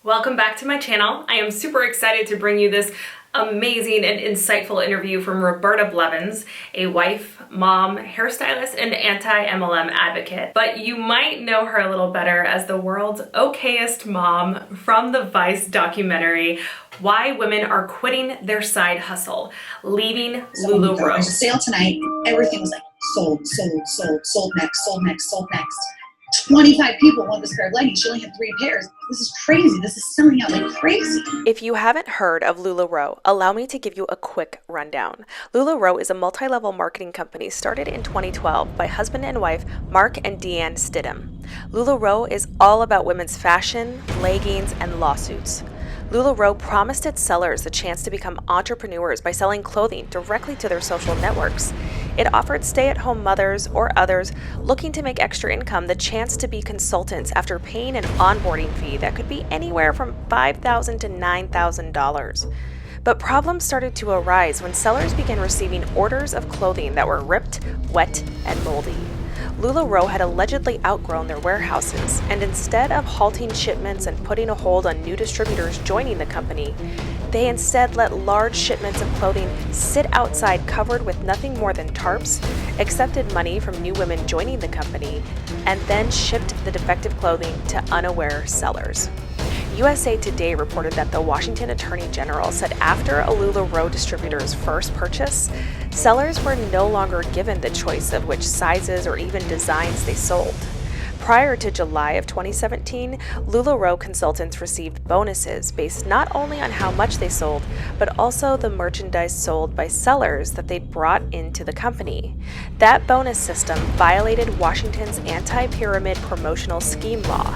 Welcome back to my channel. I am super excited to bring you this amazing and insightful interview from Roberta Blevins, a wife, mom, hairstylist, and anti-MLM advocate. But you might know her a little better as the world's okayest mom from the Vice documentary, Why Women Are Quitting Their Side Hustle, Leaving Lularoe. There's a sale tonight. Everything was like sold, sold, sold, sold next, sold next, sold next. 25 people want this pair of leggings. She only had 3 pairs. This is crazy. This is selling out like crazy. If you haven't heard of Lularoe, allow me to give you a quick rundown. Lularoe is a multi-level marketing company started in 2012 by husband and wife Mark and Deanne Stidham. Lularoe is all about women's fashion, leggings, and lawsuits. Lularoe promised its sellers the chance to become entrepreneurs by selling clothing directly to their social networks. It offered stay-at-home mothers or others looking to make extra income the chance to be consultants after paying an onboarding fee that could be anywhere from $5,000 to $9,000. But problems started to arise when sellers began receiving orders of clothing that were ripped, wet, and moldy. Lularoe had allegedly outgrown their warehouses, and instead of halting shipments and putting a hold on new distributors joining the company, they instead let large shipments of clothing sit outside covered with nothing more than tarps, accepted money from new women joining the company, and then shipped the defective clothing to unaware sellers. USA Today reported that the Washington Attorney General said after a Lularoe distributor's first purchase, sellers were no longer given the choice of which sizes or even designs they sold. Prior to July of 2017, Lularoe consultants received bonuses based not only on how much they sold, but also the merchandise sold by sellers that they'd brought into the company. That bonus system violated Washington's anti-pyramid promotional scheme law.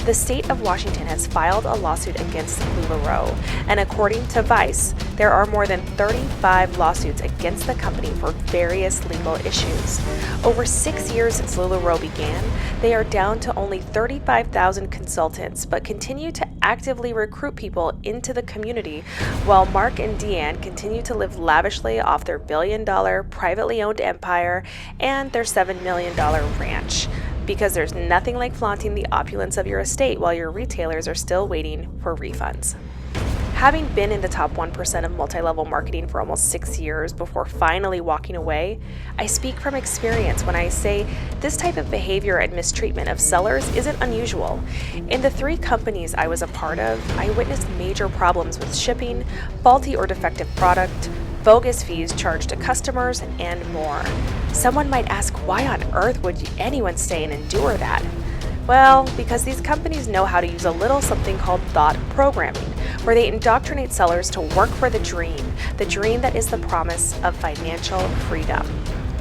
The state of Washington has filed a lawsuit against Lularoe, and according to Vice, there are more than 35 lawsuits against the company for various legal issues. Over 6 years since Lularoe began, they are down to only 35,000 consultants, but continue to actively recruit people into the community, while Mark and Deanne continue to live lavishly off their billion-dollar privately owned empire and their $7 million ranch. Because there's nothing like flaunting the opulence of your estate while your retailers are still waiting for refunds. Having been in the top 1% of multi-level marketing for almost 6 years before finally walking away, I speak from experience when I say this type of behavior and mistreatment of sellers isn't unusual. In the 3 companies I was a part of, I witnessed major problems with shipping, faulty or defective product, bogus fees charged to customers, and more. Someone might ask, why on earth would anyone stay and endure that? Well, because these companies know how to use a little something called thought programming, where they indoctrinate sellers to work for the dream that is the promise of financial freedom.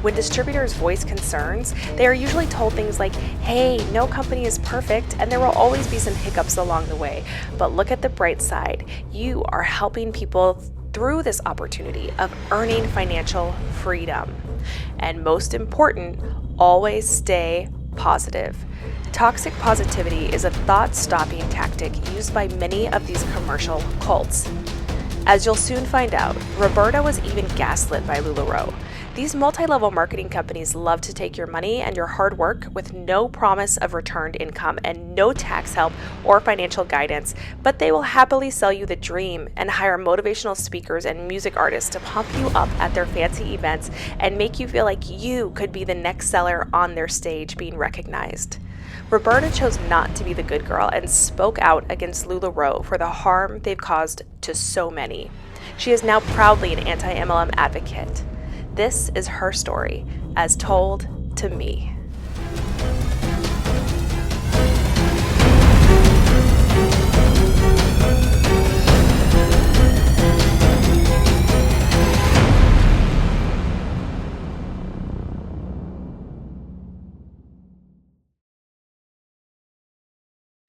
When distributors voice concerns, they are usually told things like, hey, no company is perfect and there will always be some hiccups along the way, but look at the bright side. You are helping people through this opportunity of earning financial freedom. And most important, always stay positive. Toxic positivity is a thought-stopping tactic used by many of these commercial cults. As you'll soon find out, Roberta was even gaslit by Lularoe. These multi-level marketing companies love to take your money and your hard work with no promise of returned income and no tax help or financial guidance, but they will happily sell you the dream and hire motivational speakers and music artists to pump you up at their fancy events and make you feel like you could be the next seller on their stage being recognized. Roberta chose not to be the good girl and spoke out against Lularoe for the harm they've caused to so many. She is now proudly an anti-MLM advocate. This is her story, as told to me.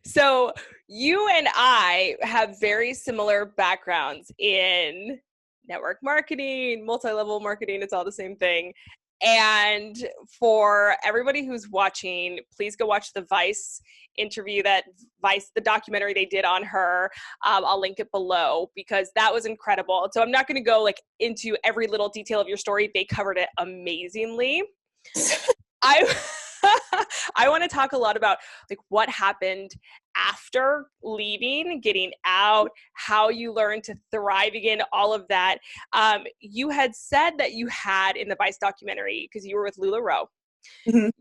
So you and I have very similar backgrounds in network marketing, multi-level marketing. It's all the same thing. And for everybody who's watching, please go watch the Vice interview, that Vice, the documentary they did on her. I'll link it below because that was incredible. So I'm not going to go into every little detail of your story. They covered it amazingly. I I want to talk a lot about like what happened after leaving, getting out, how you learned to thrive again, all of that. You had said that you had in the Vice documentary, because you were with Lularoe,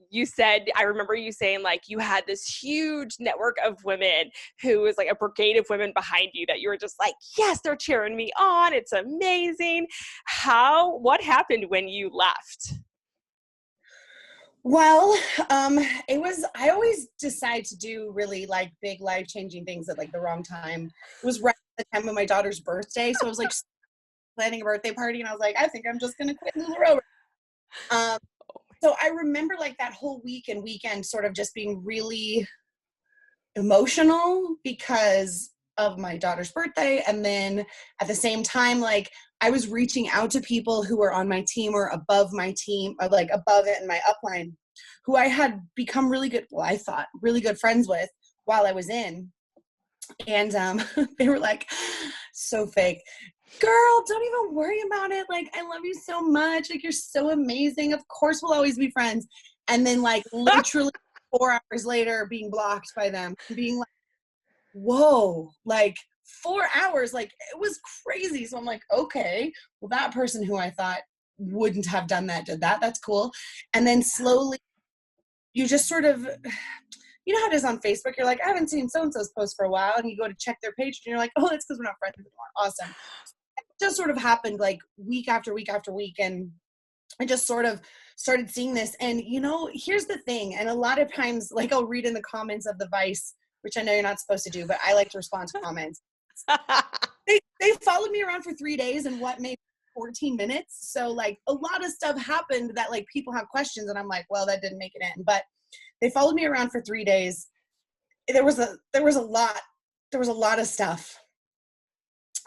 you said, I remember you saying like you had this huge network of women who was like a brigade of women behind you that you were just like, yes, they're cheering me on. It's amazing. What happened when you left? Well, I always decide to do really like big life-changing things at like the wrong time. It was right at the time of my daughter's birthday. So I was like planning a birthday party and I was like, I think I'm just going to quit Lularoe. So I remember like that whole week and weekend sort of just being really emotional because of my daughter's birthday. And then at the same time, like I was reaching out to people who were on my team or above my team, or like above it in my upline, who I had become really good, well, I thought really good friends with while I was in. And they were like, so fake. Girl, don't even worry about it. Like, I love you so much. Like, you're so amazing. Of course, we'll always be friends. And then, like, literally 4 hours later, being blocked by them, being like, whoa, like 4 hours, like it was crazy. So I'm like, okay, well, that person who I thought wouldn't have done that did that. That's cool. And then slowly, you just sort of, you know how it is on Facebook. You're like, I haven't seen so-and-so's post for a while. And you go to check their page and you're like, oh, that's because we're not friends anymore. Awesome. It just sort of happened like week after week after week. And I just sort of started seeing this. And, you know, here's the thing. And a lot of times, like I'll read in the comments of the Vice, which I know you're not supposed to do, but I like to respond to comments. They followed me around for 3 days and what, maybe 14 minutes. So like a lot of stuff happened that like people have questions and I'm like, well, that didn't make it in. But they followed me around for 3 days. There was a lot of stuff.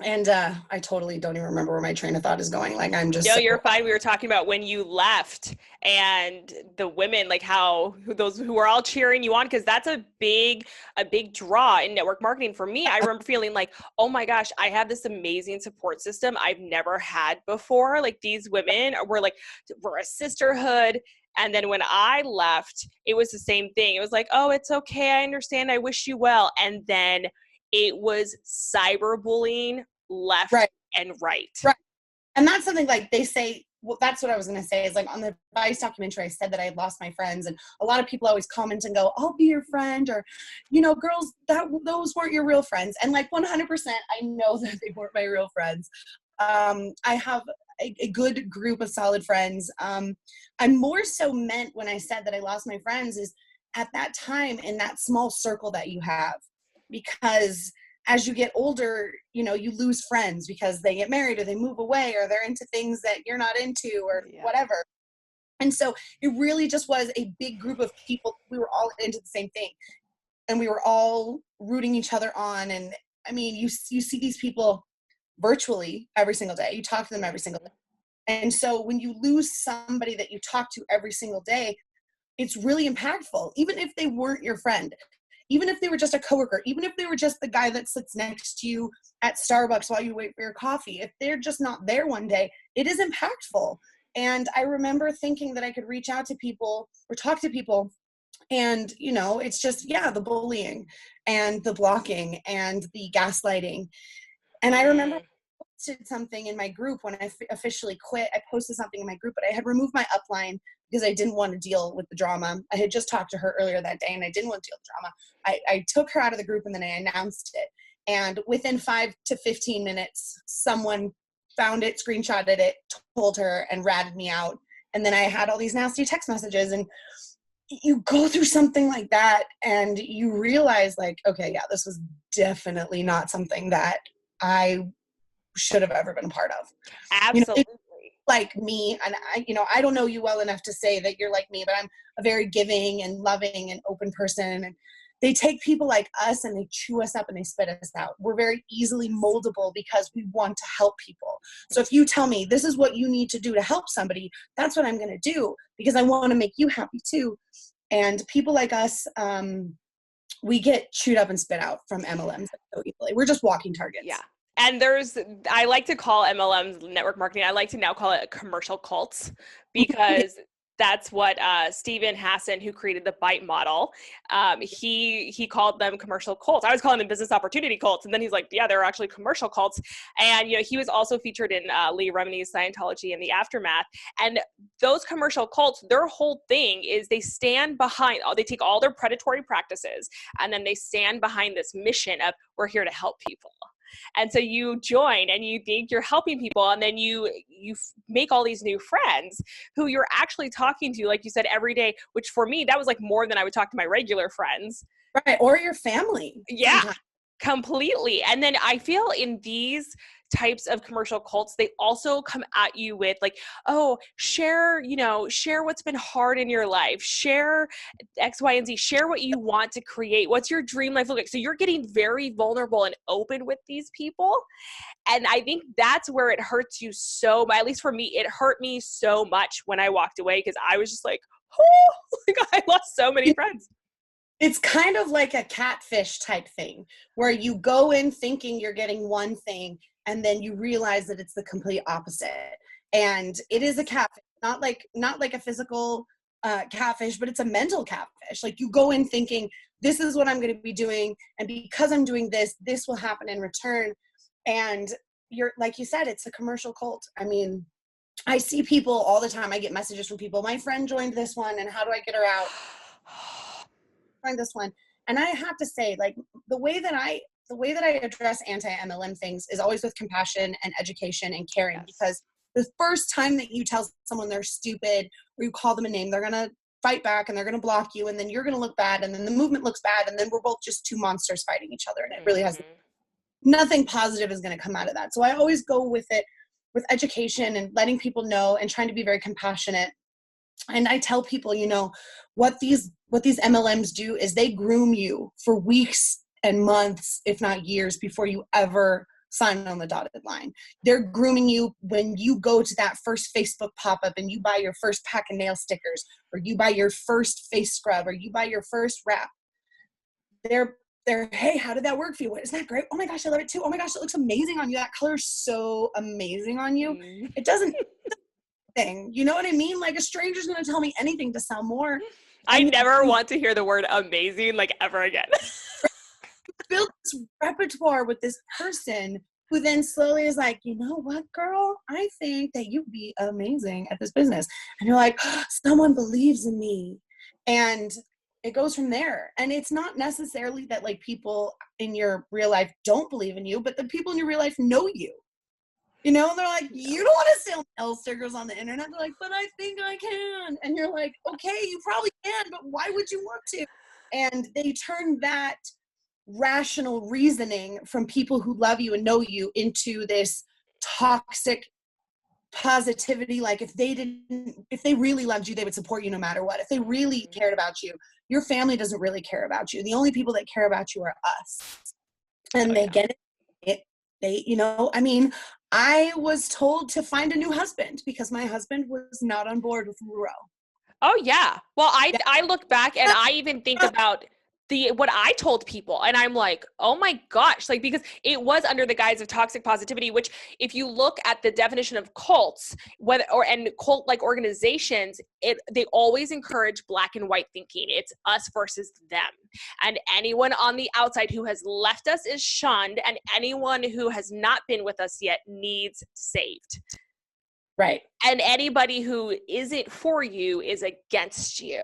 And I totally don't even remember where my train of thought is going. Like I'm just you're fine. We were talking about when you left and the women, like those who were all cheering you on, because that's a big draw in network marketing for me. I remember feeling like, oh my gosh, I have this amazing support system I've never had before. Like these women we're a sisterhood. And then when I left, it was the same thing. It was like, oh, it's okay. I understand. I wish you well. And then it was cyberbullying left and right. Right. And that's something like they say, well, that's what I was going to say is like on the Vice documentary, I said that I had lost my friends and a lot of people always comment and go, I'll be your friend. Or, you know, girls, those weren't your real friends. And like 100%, I know that they weren't my real friends. I have a good group of solid friends. I more so meant when I said that I lost my friends is at that time in that small circle that you have. Because as you get older, you know, you lose friends because they get married or they move away or they're into things that you're not into or whatever. And so it really just was a big group of people. We were all into the same thing and we were all rooting each other on. And I mean, you see these people virtually every single day. You talk to them every single day. And so when you lose somebody that you talk to every single day, it's really impactful, even if they weren't your friend. Even if they were just a coworker, even if they were just the guy that sits next to you at Starbucks while you wait for your coffee, if they're just not there one day, it is impactful. And I remember thinking that I could reach out to people or talk to people and, you know, it's just, the bullying and the blocking and the gaslighting. And I remember I posted something in my group when I officially quit. I posted something in my group, but I had removed my upline because I didn't want to deal with the drama. I had just talked to her earlier that day and I didn't want to deal with drama. I took her out of the group and then I announced it. And within 5 to 15 minutes, someone found it, screenshotted it, told her and ratted me out. And then I had all these nasty text messages and you go through something like that and you realize like, okay, this was definitely not something that I should have ever been a part of. Absolutely. You know, like me, and I don't know you well enough to say that you're like me, but I'm a very giving and loving and open person. And they take people like us and they chew us up and they spit us out. We're very easily moldable because we want to help people. So if you tell me this is what you need to do to help somebody, that's what I'm going to do because I want to make you happy too. And people like us, we get chewed up and spit out from MLMs so easily. We're just walking targets. Yeah. And I like to call MLMs network marketing. I like to now call it commercial cults because that's what Stephen Hassan, who created the BITE model, he called them commercial cults. I was calling them business opportunity cults, and then he's like, yeah, they're actually commercial cults. And he was also featured in Lee Remini's Scientology and the Aftermath. And those commercial cults, their whole thing is they take all their predatory practices, and then they stand behind this mission of, we're here to help people. And so you join and you think you're helping people, and then you make all these new friends who you're actually talking to, like you said, every day, which for me, that was like more than I would talk to my regular friends. Right. Or your family. Yeah, sometimes. completely. And then I feel in these types of commercial cults, they also come at you with like, oh, share what's been hard in your life, share X, Y, and Z, share what you want to create, what's your dream life look like. So you're getting very vulnerable and open with these people. And I think that's where it hurts you so much. At least for me, it hurt me so much when I walked away, because I was just like, oh, like I lost so many friends. It's kind of like a catfish type thing, where you go in thinking you're getting one thing, and then you realize that it's the complete opposite. And it is a catfish, not like a physical catfish, but it's a mental catfish. Like, you go in thinking, this is what I'm going to be doing, and because I'm doing this, this will happen in return. And you're, like you said, it's a commercial cult. I mean, I see people all the time. I get messages from people, my friend joined this one, and how do I get her out? Find this one. And I have to say, like, the way that I address anti-MLM things is always with compassion and education and caring. Yes. Because the first time that you tell someone they're stupid, or you call them a name, they're going to fight back and they're going to block you, and then you're going to look bad, and then the movement looks bad, and then we're both just two monsters fighting each other, and it really has nothing positive is going to come out of that. So I always go with it with education and letting people know and trying to be very compassionate. And I tell people, what these MLMs do is they groom you for weeks and months, if not years, before you ever sign on the dotted line. They're grooming you when you go to that first Facebook pop-up and you buy your first pack of nail stickers, or you buy your first face scrub, or you buy your first wrap. They're, hey, how did that work for you? Isn't that great? Oh my gosh, I love it too. Oh my gosh, it looks amazing on you. That color is so amazing on you. It doesn't thing. You know what I mean? Like, a stranger's going to tell me anything to sell more. I never want to hear the word amazing, like, ever again. Build this repertoire with this person who then slowly is like, you know what, girl? I think that you'd be amazing at this business. And you're like, oh, someone believes in me. And it goes from there. And it's not necessarily that, like, people in your real life don't believe in you, but the people in your real life know you. They're like, you don't want to sell nail stickers on the internet. They're like, but I think I can. And you're like, okay, you probably can, but why would you want to? And they turn that rational reasoning from people who love you and know you into this toxic positivity. Like, if they really loved you, they would support you no matter what. If they really cared about you, your family doesn't really care about you. The only people that care about you are us. And they get it. I was told to find a new husband because my husband was not on board with Lularoe. Oh yeah. Well, I look back and I even think about what I told people, and I'm like, oh my gosh, like, because it was under the guise of toxic positivity, which if you look at the definition of cults, and cult like organizations, they always encourage black and white thinking. It's us versus them. And anyone on the outside who has left us is shunned, and anyone who has not been with us yet needs saved. Right. And anybody who isn't for you is against you.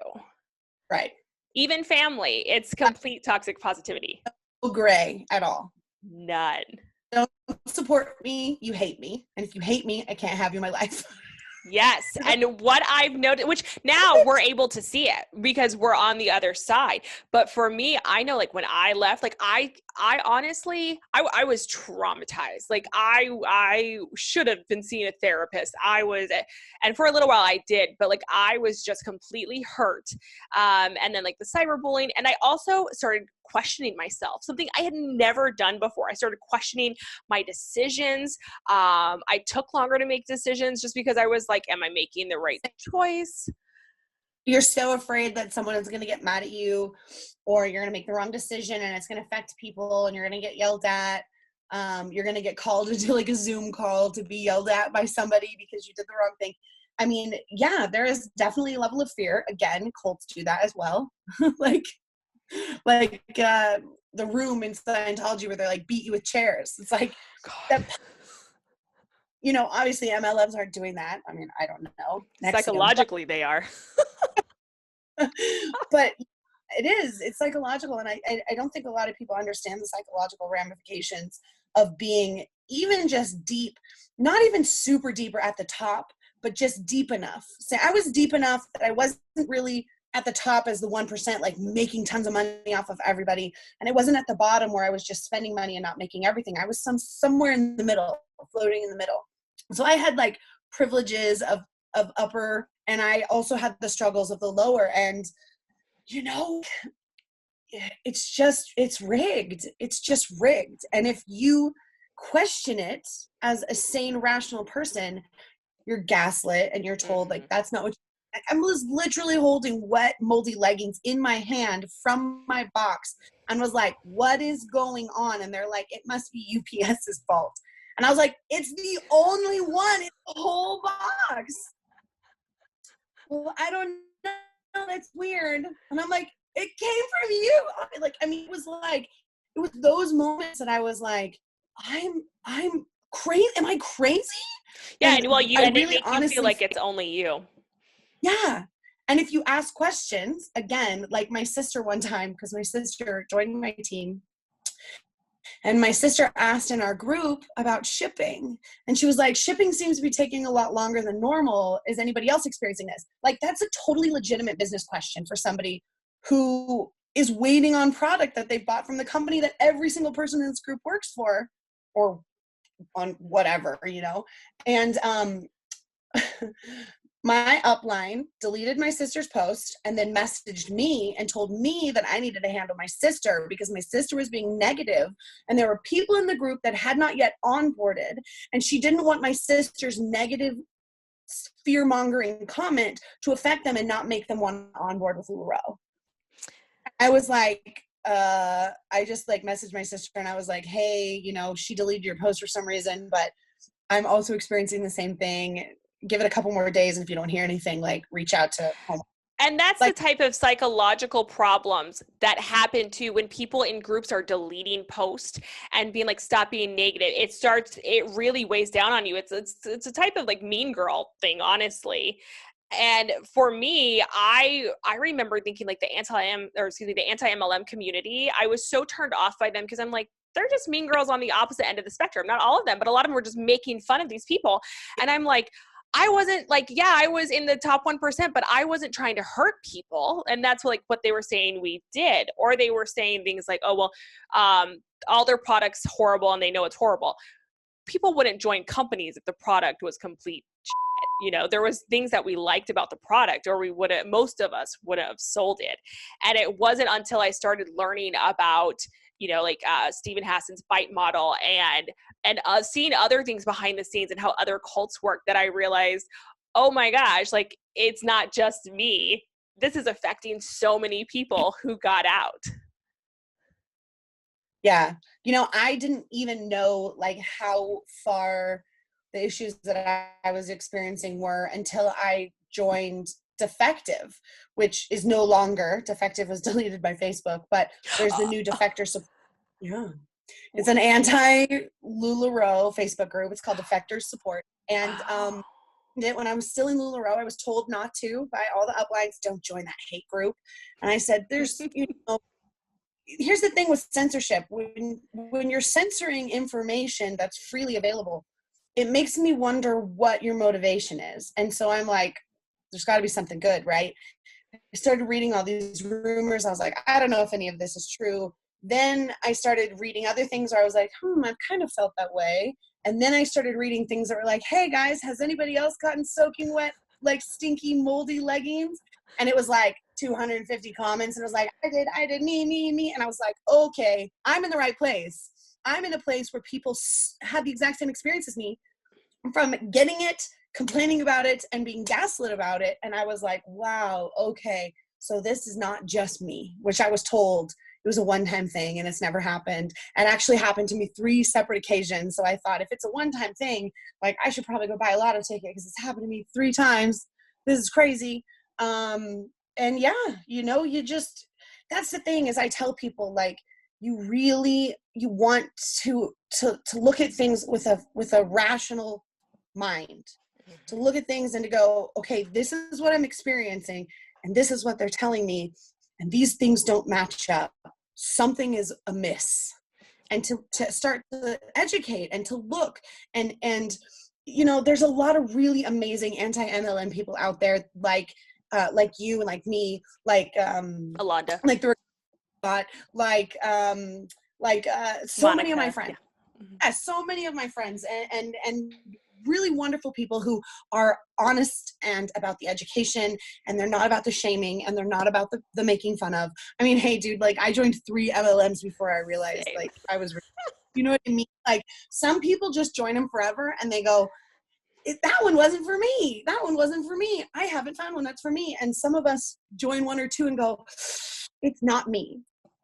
Right. Even family, it's complete toxic positivity. No gray at all. None. Don't support me, you hate me. And if you hate me, I can't have you in my life. Yes. And what I've noticed, which now we're able to see it because we're on the other side. But for me, I know, like, when I left, like, I honestly, I was traumatized. Like, I should have been seeing a therapist. And for a little while I did, but like, I was just completely hurt. And then, like, the cyberbullying, and I also started questioning myself, something I had never done before. I started questioning my decisions. I took longer to make decisions just because I was like, am I making the right choice? You're so afraid that someone is going to get mad at you, or you're going to make the wrong decision and it's going to affect people and you're going to get yelled at. You're going to get called into, like, a Zoom call to be yelled at by somebody because you did the wrong thing. I mean, yeah, there is definitely a level of fear. Again, cults do that as well. like the room in Scientology where they're like beat you with chairs. It's like that. You know, obviously MLMs aren't doing that. I mean, I don't know. Psychologically, they are. But it's psychological. And I don't think a lot of people understand the psychological ramifications of being even just deep, not even super deep or at the top, but just deep enough. Say I was deep enough that I wasn't really at the top as the 1%, like making tons of money off of everybody. And it wasn't at the bottom where I was just spending money and not making everything. I was somewhere in the middle, floating in the middle. So I had like privileges of upper, and I also had the struggles of the lower. And, you know, it's rigged. It's just rigged. And if you question it as a sane, rational person, you're gaslit and you're told like, that's not what I was literally holding wet, moldy leggings in my hand from my box and was like, what is going on? And they're like, it must be UPS's fault. And I was like, it's the only one in the whole box. Well, I don't know. That's weird. And I'm like, it came from you. Like, I mean, it was those moments that I was like, I'm crazy. Am I crazy? Yeah. And well, I really you honestly feel like it's only you. Yeah. And if you ask questions, again, like my sister one time, because my sister joined my team, and my sister asked in our group about shipping. And she was like, shipping seems to be taking a lot longer than normal. Is anybody else experiencing this? Like, that's a totally legitimate business question for somebody who is waiting on product that they bought from the company that every single person in this group works for, or on whatever, you know? And my upline deleted my sister's post and then messaged me and told me that I needed to handle my sister because my sister was being negative, and there were people in the group that had not yet onboarded, and she didn't want my sister's negative fear-mongering comment to affect them and not make them want to onboard with Lularoe. I was like, I just like messaged my sister and I was like, hey, you know, she deleted your post for some reason, but I'm also experiencing the same thing. Give it a couple more days, and if you don't hear anything, like reach out to home. And that's the type of psychological problems that happen too when people in groups are deleting posts and being like, stop being negative. It really weighs down on you. It's a type of like mean girl thing, honestly. And for me, I remember thinking like the anti-MLM community, I was so turned off by them because I'm like, they're just mean girls on the opposite end of the spectrum. Not all of them, but a lot of them were just making fun of these people. And I'm like, I wasn't like, yeah, I was in the top 1%, but I wasn't trying to hurt people. And that's like what they were saying we did. Or they were saying things like, oh, well, all their products horrible and they know it's horrible. People wouldn't join companies if the product was complete shit. You know, there was things that we liked about the product, or most of us would have sold it. And it wasn't until I started learning about, you know, like Stephen Hassan's bite model and seeing other things behind the scenes and how other cults work that I realized, oh my gosh, like it's not just me. This is affecting so many people who got out. Yeah. You know, I didn't even know like how far the issues that I was experiencing were until I joined Defective, which is no longer. Defective was deleted by Facebook, but there's the new Defector support. Yeah. It's an anti-Lularoe Facebook group. It's called Defectors Support. And when I was still in Lularoe, I was told not to by all the uplines, don't join that hate group. And I said, there's, you know, here's the thing with censorship. When you're censoring information that's freely available, it makes me wonder what your motivation is. And so I'm like, there's got to be something good, right? I started reading all these rumors. I was like, I don't know if any of this is true. Then I started reading other things where I was like, I've kind of felt that way. And then I started reading things that were like, hey guys, has anybody else gotten soaking wet, like stinky, moldy leggings? And it was like 250 comments. And it was like, I did, me. And I was like, okay, I'm in the right place. I'm in a place where people have the exact same experience as me, from getting it, complaining about it, and being gaslit about it. And I was like, wow, okay, so this is not just me, which I was told. It was a one-time thing and it's never happened. And actually happened to me 3 separate occasions. So I thought, if it's a one-time thing, like I should probably go buy a lotto ticket because it's happened to me 3 times. This is crazy. And yeah, that's the thing, is I tell people, like, you want to look at things with a rational mind, to look at things and to go, okay, this is what I'm experiencing and this is what they're telling me, and these things don't match up. Something is amiss. And to start to educate and to look and there's a lot of really amazing anti-MLM people out there, like you and like me, like Alonda, like the so Monica, many of my friends. yeah. Mm-hmm. Yeah, so many of my friends and really wonderful people who are honest and about the education, and they're not about the shaming, and they're not about the making fun of. I mean, hey dude, like I joined 3 MLMs before I realized Same. like I was, you know what I mean? Like some people just join them forever and they go, that one wasn't for me. That one wasn't for me. I haven't found one that's for me. And some of us join 1 or 2 and go, it's not me.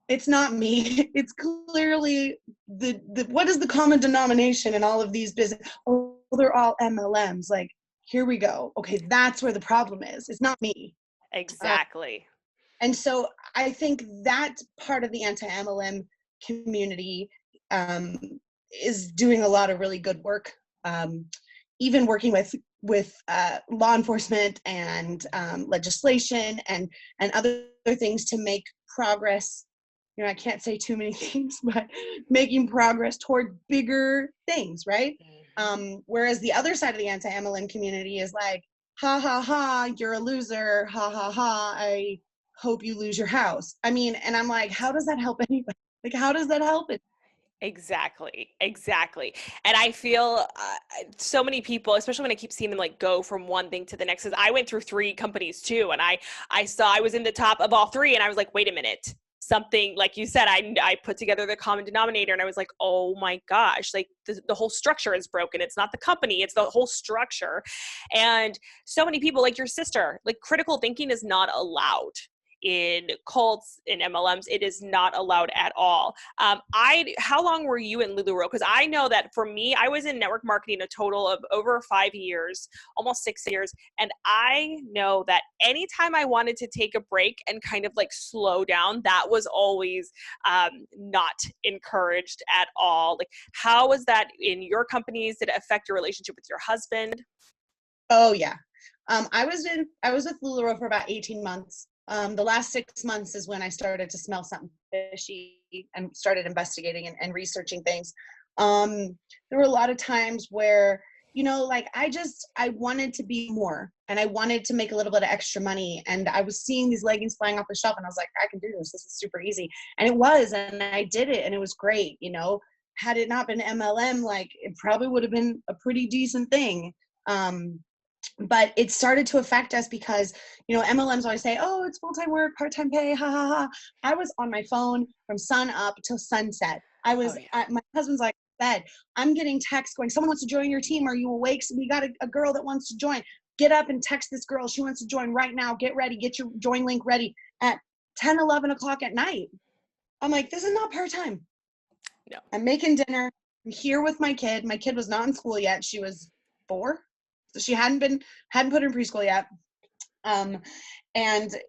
It's not me. It's clearly the what is the common denomination in all of these business? Oh, they're all MLMs. Like, here we go. Okay, that's where the problem is. It's not me. Exactly. And so I think that part of the anti-MLM community is doing a lot of really good work. Even working with law enforcement and legislation and other things to make progress. I can't say too many things, but making progress toward bigger things, right? Whereas the other side of the anti-MLM community is like, ha ha ha, you're a loser, ha ha ha, I hope you lose your house. I mean, and I'm like, how does that help anybody? Like, how does that help it? Exactly. And I feel so many people, especially when I keep seeing them like go from one thing to the next, because I went through 3 companies too. And I saw I was in the top of all 3 and I was like, wait a minute, something, like you said, I put together the common denominator and I was like, oh my gosh, like the whole structure is broken. It's not the company, it's the whole structure. And so many people, like your sister, like critical thinking is not allowed in cults, in MLMs. It is not allowed at all. How long were you in Lularoe? Because I know that for me, I was in network marketing a total of over 5 years, almost 6 years. And I know that anytime I wanted to take a break and kind of like slow down, that was always not encouraged at all. Like, how was that in your companies? Did it affect your relationship with your husband? Oh yeah. I was with Lularoe for about 18 months. The last 6 months is when I started to smell something fishy and started investigating and researching things. There were a lot of times where, like I wanted to be more and I wanted to make a little bit of extra money, and I was seeing these leggings flying off the shelf and I was like, I can do this. This is super easy. And it was, and I did it and it was great. Had it not been MLM, like it probably would have been a pretty decent thing. But it started to affect us because, MLMs always say, oh, it's full-time work, part-time pay, ha, ha, ha. I was on my phone from sun up till sunset. I was, my husband's like, bed. I'm getting texts going, someone wants to join your team. Are you awake? So we got a girl that wants to join. Get up and text this girl. She wants to join right now. Get ready. Get your join link ready at 10, 11 o'clock at night. I'm like, this is not part-time. No. I'm making dinner. I'm here with my kid. My kid was not in school yet. She was 4. So she hadn't put her in preschool yet. And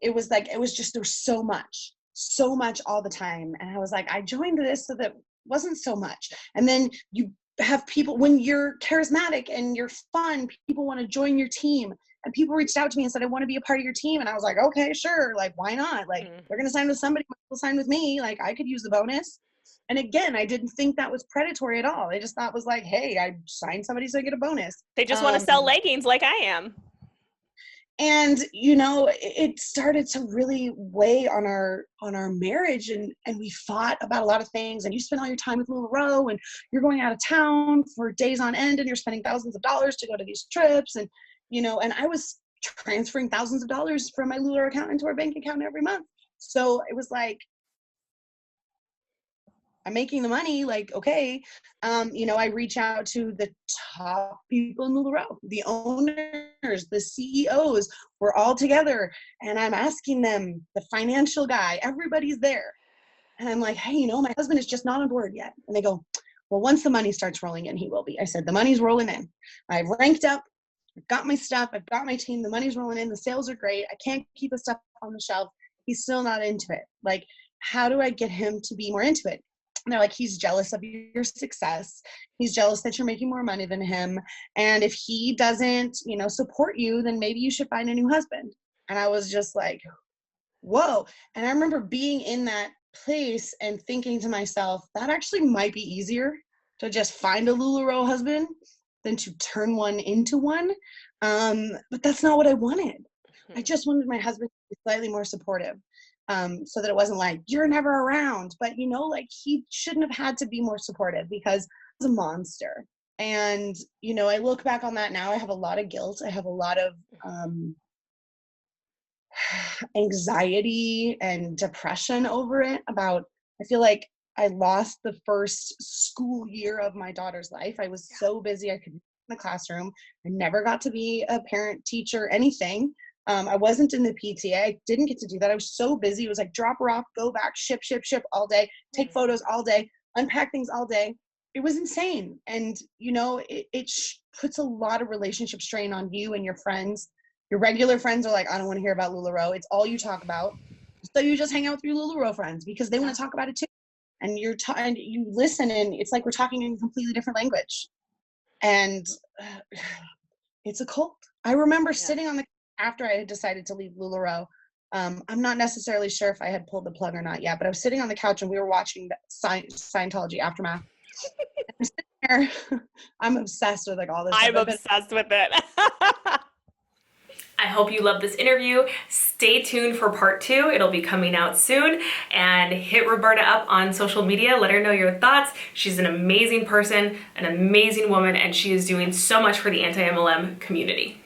it was just, there was so much all the time. And I was like, I joined this so that it wasn't so much. And then you have people, when you're charismatic and you're fun, people want to join your team. And people reached out to me and said, I want to be a part of your team. And I was like, okay, sure. Like, why not? Like, they're going to sign with somebody, will sign with me. Like, I could use the bonus. And again, I didn't think that was predatory at all. I just thought it was like, hey, I signed somebody so I get a bonus. They just want to sell leggings like I am. And, it started to really weigh on our marriage, and we fought about a lot of things. And you spend all your time with Lularoe, and you're going out of town for days on end, and you're spending thousands of dollars to go to these trips. And, and I was transferring thousands of dollars from my Lularoe account into our bank account every month. So it was like, I'm making the money, like, okay. I reach out to the top people in Lularoe, the owners, the CEOs, we're all together. And I'm asking them, the financial guy, everybody's there. And I'm like, hey, you know, my husband is just not on board yet. And they go, well, once the money starts rolling in, he will be. I said, the money's rolling in. I've ranked up. I've got my stuff. I've got my team. The money's rolling in. The sales are great. I can't keep the stuff on the shelf. He's still not into it. Like, how do I get him to be more into it? And they're like, he's jealous of your success. He's jealous that you're making more money than him. And if he doesn't, you know, support you, then maybe you should find a new husband. And I was just like, whoa. And I remember being in that place and thinking to myself, that actually might be easier to just find a Lularoe husband than to turn one into one. But that's not what I wanted. I just wanted my husband to be slightly more supportive, so that it wasn't like, you're never around. But, you know, like, he shouldn't have had to be more supportive because he's a monster. And, you know, I look back on that now, I have a lot of guilt. I have a lot of anxiety and depression over it. I feel like I lost the first school year of my daughter's life. I was so busy. I couldn't be in the classroom. I never got to be a parent, teacher, anything. I wasn't in the PTA. I didn't get to do that. I was so busy. It was like drop her off, go back, ship all day, take photos all day, unpack things all day. It was insane. And, you know, it puts a lot of relationship strain on you and your friends. Your regular friends are like, I don't want to hear about Lularoe. It's all you talk about. So you just hang out with your Lularoe friends because they want to talk about it too. And and you listen, and it's like we're talking in a completely different language. And it's a cult. I remember sitting on the, after I had decided to leave Lularoe, I'm not necessarily sure if I had pulled the plug or not yet, but I was sitting on the couch and we were watching the Scientology Aftermath. I'm sitting there, I'm obsessed with like all this. I'm obsessed with it. I hope you love this interview. Stay tuned for part 2. It'll be coming out soon. And hit Roberta up on social media. Let her know your thoughts. She's an amazing person, an amazing woman, and she is doing so much for the anti-MLM community.